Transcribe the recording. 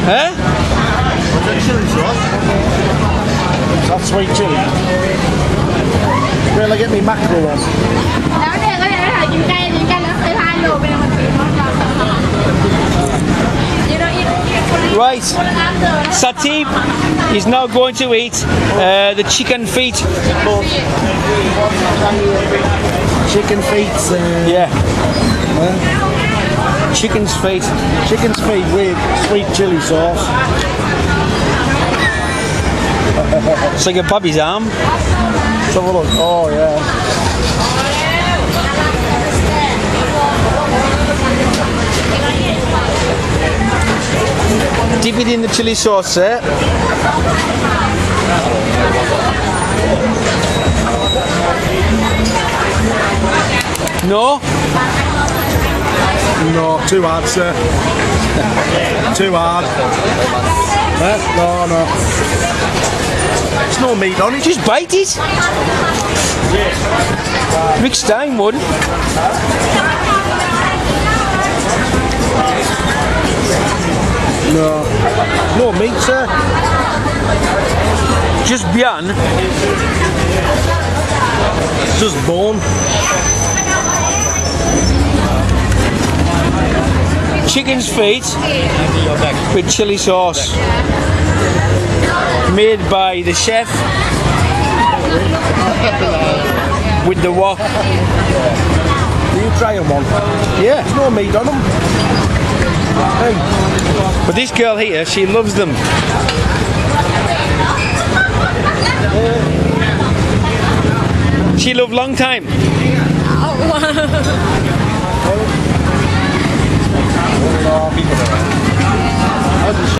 Eh? Was that chili sauce? That's sweet chili. Where'll I get me mackerel on? Right, Satib is now going to eat the chicken feet. Chicken feet. Yeah. Chicken's feet. Chicken's feet with sweet chili sauce. It's like a puppy's arm. Let's have a look. Oh yeah. Dip it in the chili sauce, eh? No? No, too hard, sir. Too hard. No. There's no meat on it. Just bite it. Rick Stein would. No meat, sir. Just beyond. Just bone. Chicken's feet with chili sauce. Made by the chef with the wok. Will you try them one? Yeah. There's no meat on them. Hey. But this girl here, she loves them. She loved long time. Oh, wow.